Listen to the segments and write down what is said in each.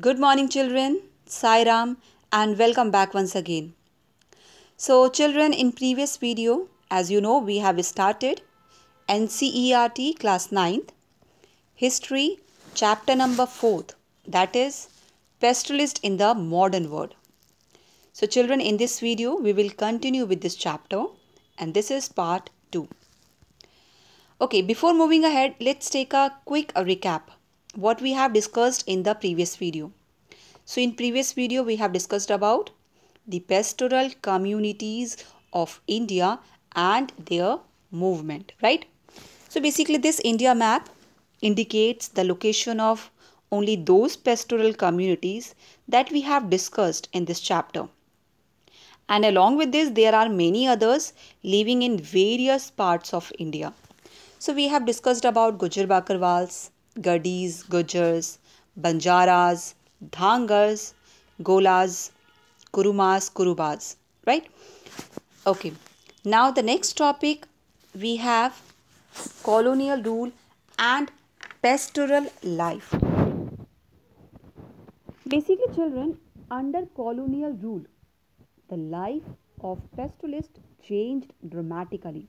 Good morning, children. Sai Ram, and welcome back once again. So, children, in previous video, as you know, we have started NCERT class 9th, History, chapter number 4th, that is Pastoralist in the Modern World. So, children, in this video, we will continue with this chapter, and this is part 2. Okay, before moving ahead, let's take a quick recap what we have discussed in the previous video. So in previous video we have discussed about the pastoral communities of India and their movement, right? So basically this India map indicates the location of only those pastoral communities that we have discussed in this chapter. And along with this there are many others living in various parts of India. So we have discussed about Gujar Bakarwals, Gadis, Gujars, Banjaras, Dhangars, Golas, Kurumas, Kurubas, right? Okay. Now the next topic we have colonial rule and pastoral life. Basically, children, under colonial rule, the life of pastoralists changed dramatically.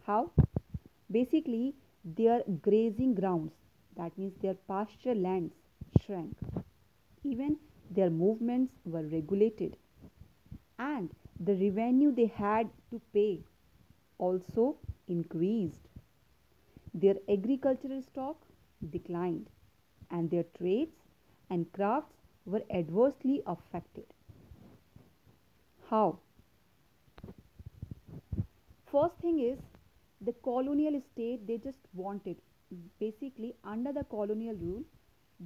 How? Basically, their grazing grounds, that means their pasture lands, shrank. Even their movements were regulated, and the revenue they had to pay also increased. Their agricultural stock declined, and their trades and crafts were adversely affected. How? First thing is the colonial state they just wanted. Basically, under the colonial rule,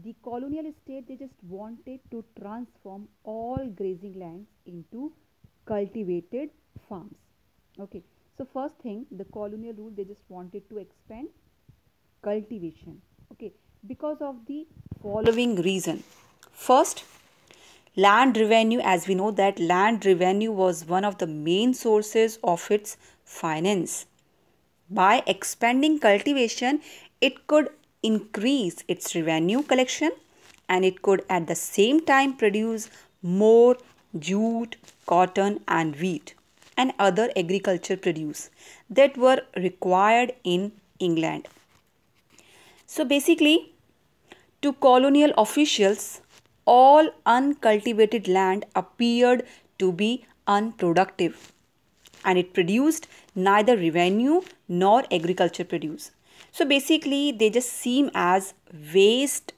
the colonial state they just wanted to transform all grazing lands into cultivated farms. Okay, so first thing, the colonial rule they just wanted to expand cultivation. Okay, because of the following reason. First, land revenue, as we know that land revenue was one of the main sources of its finance. By expanding cultivation, it could increase its revenue collection, and it could at the same time produce more jute, cotton and wheat and other agriculture produce that were required in England. So basically, to colonial officials, all uncultivated land appeared to be unproductive, and it produced neither revenue nor agriculture produce. So basically, they just seem as waste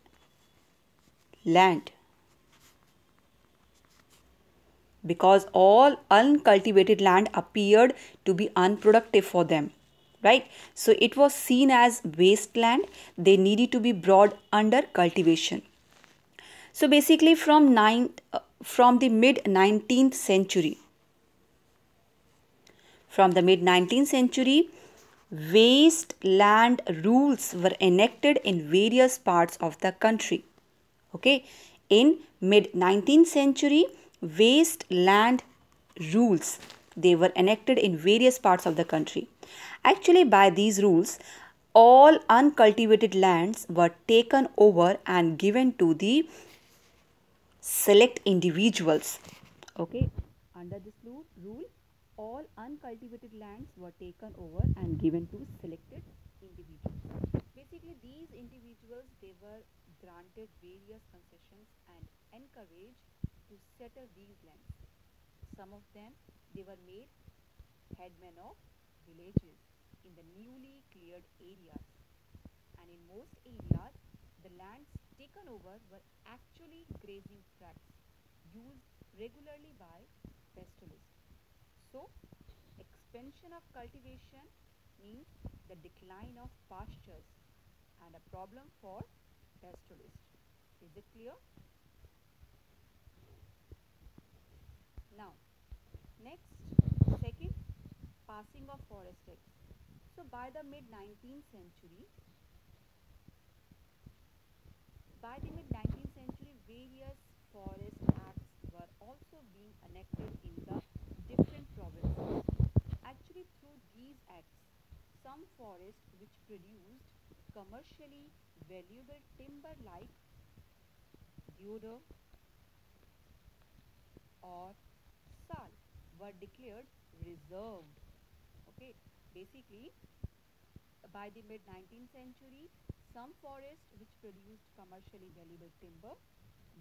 land because all uncultivated land appeared to be unproductive for them, right? So it was seen as wasteland. They needed to be brought under cultivation. So basically, from the mid 19th century, wasteland rules were enacted in various parts of the country. Okay, in mid 19th century, wasteland rules they were enacted in various parts of the country. Actually, by these rules, all uncultivated lands were taken over and given to the select individuals. Okay, under this rule, all uncultivated lands were taken over and given to selected individuals. Basically, these individuals they were granted various concessions and encouraged to settle these lands. Some of them they were made headmen of villages in the newly cleared areas, and in most areas the lands taken over were actually grazing tracts used regularly by pastoralists. So, expansion of cultivation means the decline of pastures and a problem for pastoralists. Is it clear? Now, next, second, passing of Forest Acts. So, by the mid 19th century, various forest acts were also being enacted in the different provinces. Actually, through these acts, some forests which produced commercially valuable timber like deodar or sal were declared reserved. Okay, basically by the mid 19th century, some forests which produced commercially valuable timber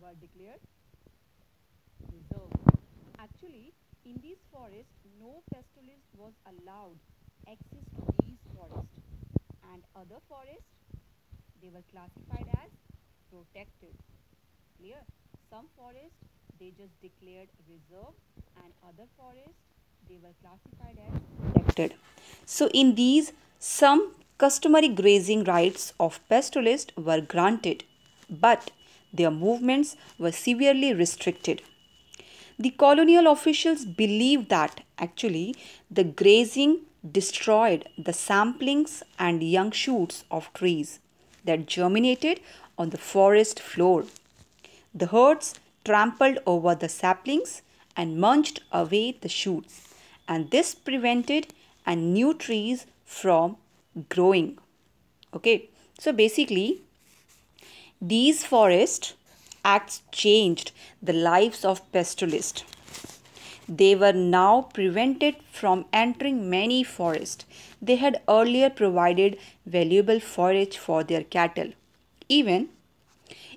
were declared reserved. Actually, in these forests, no pastoralist was allowed access to these forests, and other forests, they were classified as protected. Clear? Some forests they just declared reserve, and other forests they were classified as protected. So in these, some customary grazing rights of pastoralists were granted, but their movements were severely restricted. The colonial officials believed that actually the grazing destroyed the saplings and young shoots of trees that germinated on the forest floor. The herds trampled over the saplings and munched away the shoots, and this prevented new trees from growing. Okay, so basically, these forest acts changed the lives of pastoralists. They were now prevented from entering many forests. They had earlier provided valuable forage for their cattle. Even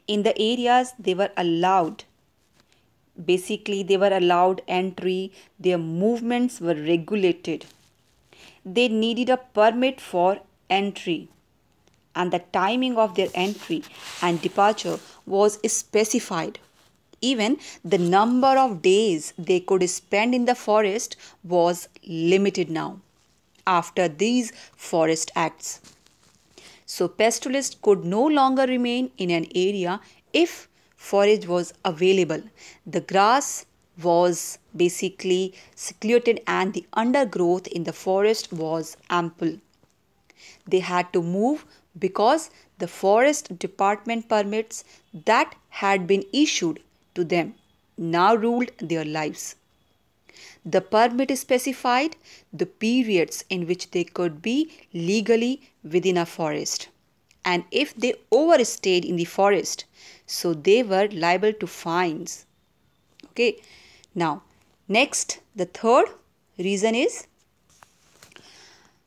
in the areas they were allowed entry, their movements were regulated. They needed a permit for entry, and the timing of their entry and departure was specified. Even the number of days they could spend in the forest was limited now after these forest acts. So pastoralists could no longer remain in an area if forage was available. The grass was basically secluded and the undergrowth in the forest was ample. They had to move because the forest department permits that had been issued to them now ruled their lives. The permit specified the periods in which they could be legally within a forest. And if they overstayed in the forest, so they were liable to fines. Okay. Now, next, the third reason is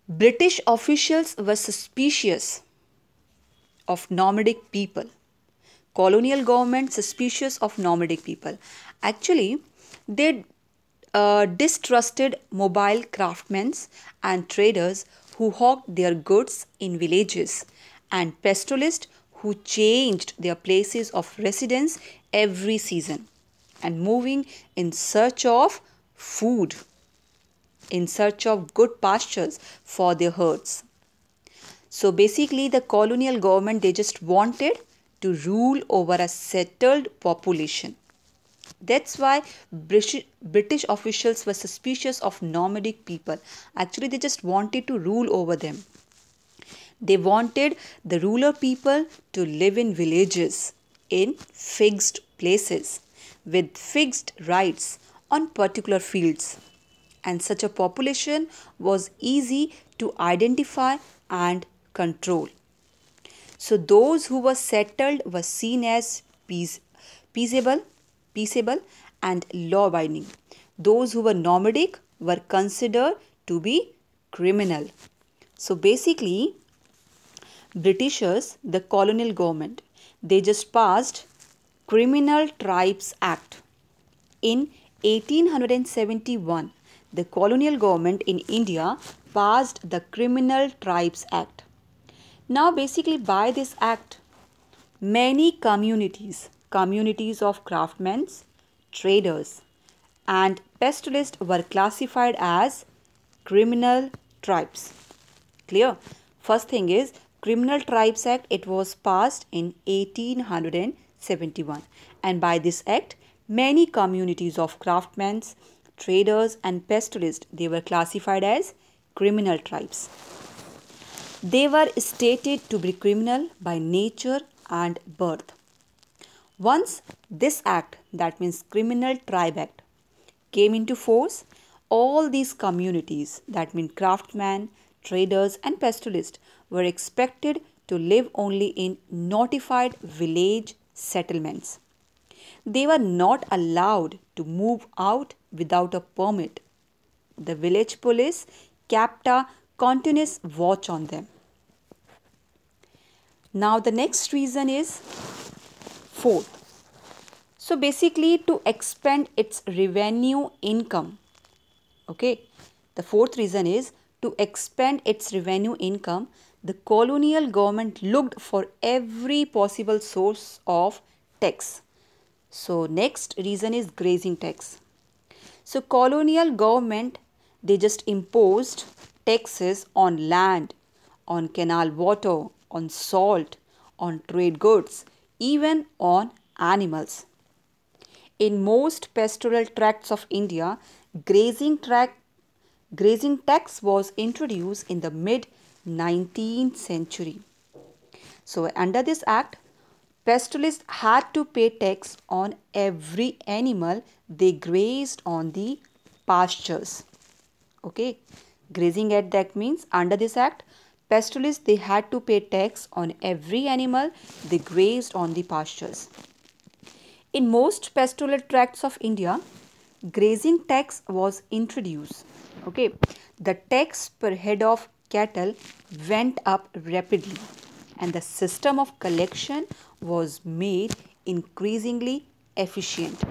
British officials were suspicious of nomadic people. Colonial government suspicious of nomadic people. Actually, they distrusted mobile craftsmen and traders who hawked their goods in villages, and pastoralists who changed their places of residence every season and moving in search of food, in search of good pastures for their herds. So basically, the colonial government they just wanted to rule over a settled population. That's why British officials were suspicious of nomadic people. Actually, they just wanted to rule over them. They wanted the ruler people to live in villages, in fixed places, with fixed rights on particular fields. And such a population was easy to identify and control. So those who were settled were seen as peaceable, and law-abiding. Those who were nomadic were considered to be criminal. So basically, Britishers, the colonial government, they just passed Criminal Tribes Act. In 1871, the colonial government in India passed the Criminal Tribes Act. Now basically by this act, many communities of craftsmen, traders and pastoralists were classified as criminal tribes. Clear? First thing is Criminal Tribes Act, it was passed in 1871, and by this act many communities of craftsmen, traders and pastoralists they were classified as criminal tribes. They were stated to be criminal by nature and birth. Once this act, that means Criminal Tribe Act, came into force, all these communities, that means craftsmen, traders and pastoralists, were expected to live only in notified village settlements. They were not allowed to move out without a permit. The village police kept a continuous watch on them. Now, the next reason is fourth. So, basically, to expand its revenue income. Okay, the fourth reason is to expand its revenue income. The colonial government looked for every possible source of tax. So, next reason is grazing tax. So, colonial government, they just imposed taxes on land, on canal water, on salt, on trade goods, even on animals. In most pastoral tracts of India, grazing tax was introduced in the mid 19th century. So, under this act, pastoralists had to pay tax on every animal they grazed on the pastures. Okay, grazing at that means under this act, pastoralists they had to pay tax on every animal they grazed on the pastures. In most pastoral tracts of India, grazing tax was introduced. Okay, the tax per head of cattle went up rapidly, and the system of collection was made increasingly efficient.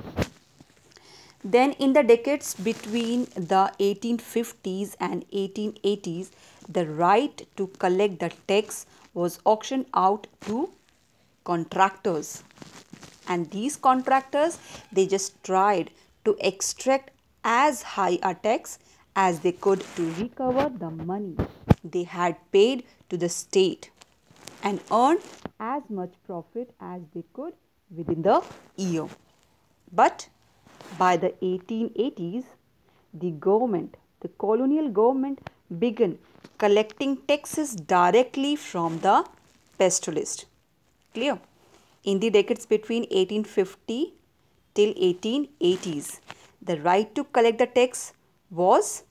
Then, in the decades between the 1850s and 1880s, the right to collect the tax was auctioned out to contractors, and these contractors they just tried to extract as high a tax as they could to recover the money they had paid to the state and earn as much profit as they could within the year. But by the 1880s, the colonial government began collecting taxes directly from the pastoralist. Clear? In the decades between 1850 till 1880s, the right to collect the tax was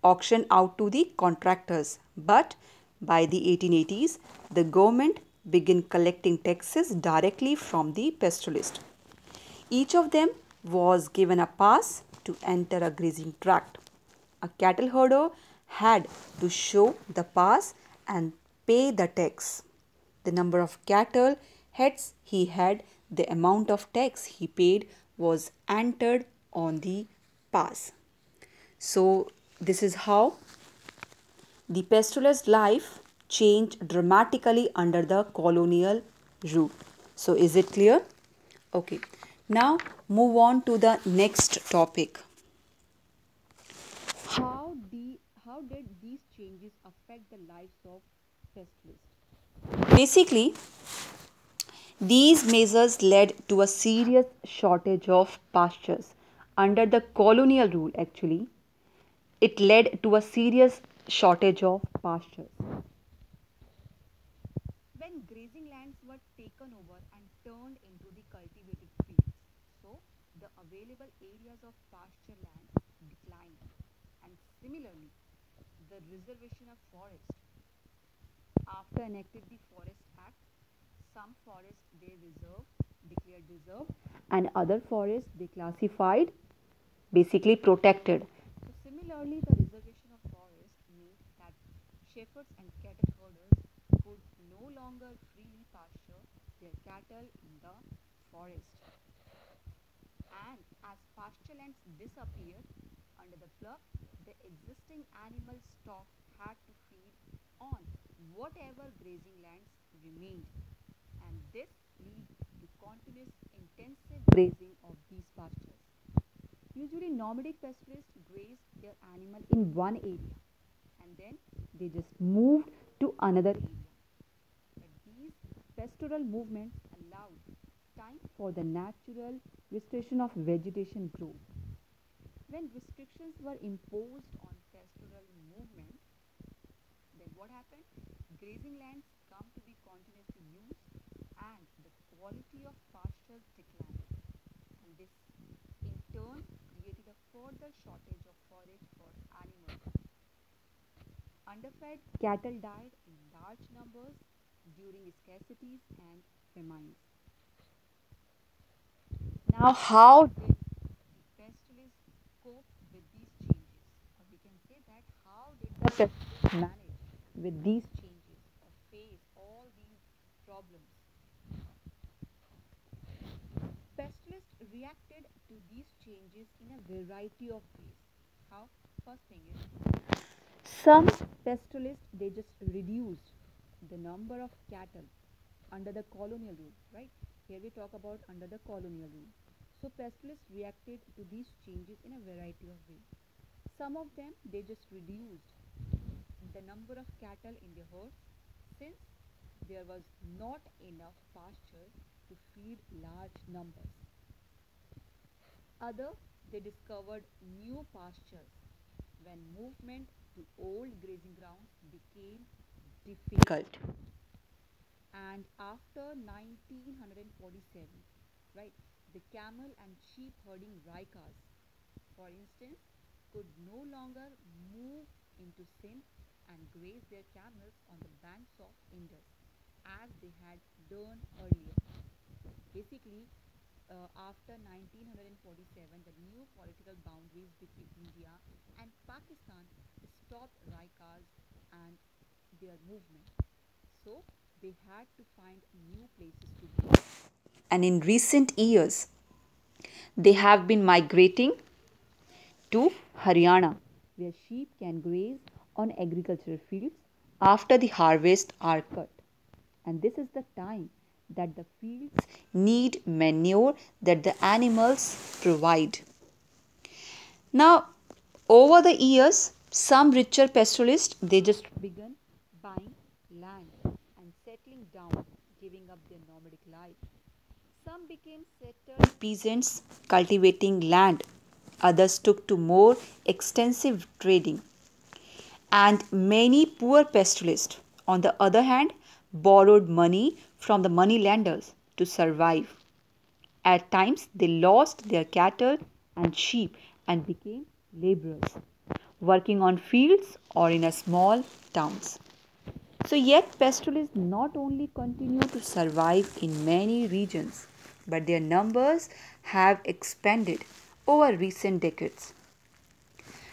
auctioned out to the contractors. But by the 1880s, the government began collecting taxes directly from the pastoralist. Each of them was given a pass to enter a grazing tract. A cattle herder had to show the pass and pay the tax. The number of cattle heads he had, the amount of tax he paid was entered on the pass. So, this is how the pastoralist life changed dramatically under the colonial rule. So, is it clear? Okay. Now, move on to the next topic. How did these changes affect the lives of pastoralists? Basically, these measures led to a serious shortage of pastures. Under the colonial rule, actually, it led to a serious shortage of pastures. When grazing lands were taken over and turned into the cultivated fields, so the available areas of pasture land declined. And similarly, the reservation of forest. After enacted the Forest Act, some forests they declared reserve, and other forests they classified, basically protected. So similarly, the reservation of forest meant that shepherds and cattle herders could no longer freely pasture their cattle in the forest. And as pasture lands disappeared under the flood, the existing animal stock had to feed on whatever grazing lands remained, and this lead to continuous intensive grazing of these pastures. Usually nomadic pastoralists grazed their animal in one area and then they just moved to another area. But these pastoral movements allowed time for the natural restoration of vegetation growth. When restrictions were imposed on pastoral movement, then what happened? Grazing lands come to be continuously used and the quality of pastures declined. And this in turn created a further shortage of forage for animals. Underfed cattle died in large numbers during scarcities and famines. Now, how did the pastoralists cope with these changes? Or we can say that how did the pastoralists manage with these changes or face all these problems? Pastoralists reacted to these changes in a variety of ways. How? First thing is, some pastoralists they just reduced the number of cattle under the colonial rule, right? Here we talk about under the colonial rule. So pastoralists reacted to these changes in a variety of ways. Some of them they just reduced the number of cattle in the herds since there was not enough pasture to feed large numbers. Other, they discovered new pastures when movement to old grazing grounds became difficult. And after 1947, right, the camel and sheep herding Raikas, for instance, could no longer move into Sindh and graze their camels on the banks of Indus as they had done earlier. Basically, after 1947, the new political boundaries between India and Pakistan stopped Raikas and their movement. So they had to find new places to be. And in recent years, they have been migrating to Haryana, where sheep can graze on agricultural fields after the harvest are cut. And this is the time that the fields need manure that the animals provide. Now, over the years, some richer pastoralists they just began buying land and settling down, giving up their nomadic life. Some became settled peasants cultivating land. Others took to more extensive trading. And many poor pastoralists, on the other hand, borrowed money from the moneylenders to survive. At times, they lost their cattle and sheep and became laborers, working on fields or in a small towns. So, yet pastoralists not only continue to survive in many regions, but their numbers have expanded over recent decades.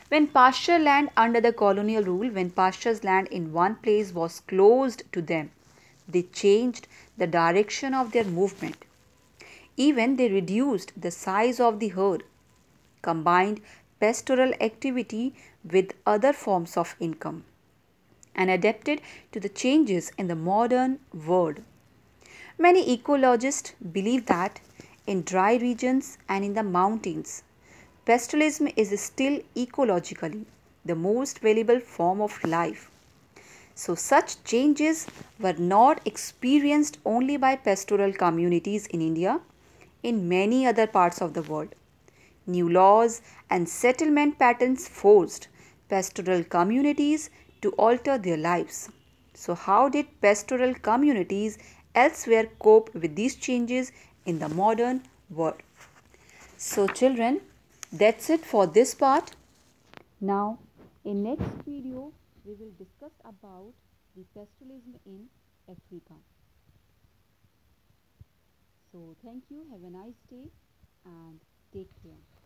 When pasture land under the colonial rule, when pastures land in one place was closed to them, they changed the direction of their movement. Even they reduced the size of the herd, combined pastoral activity with other forms of income, and adapted to the changes in the modern world. Many ecologists believe that in dry regions and in the mountains, pastoralism is still ecologically the most valuable form of life. So, such changes were not experienced only by pastoral communities in India, in many other parts of the world. New laws and settlement patterns forced pastoral communities to alter their lives. So, how did pastoral communities elsewhere cope with these changes in the modern world? So, children, that's it for this part. Now, in next video, we will discuss about the pastoralism in Africa. So, thank you. Have a nice day and take care.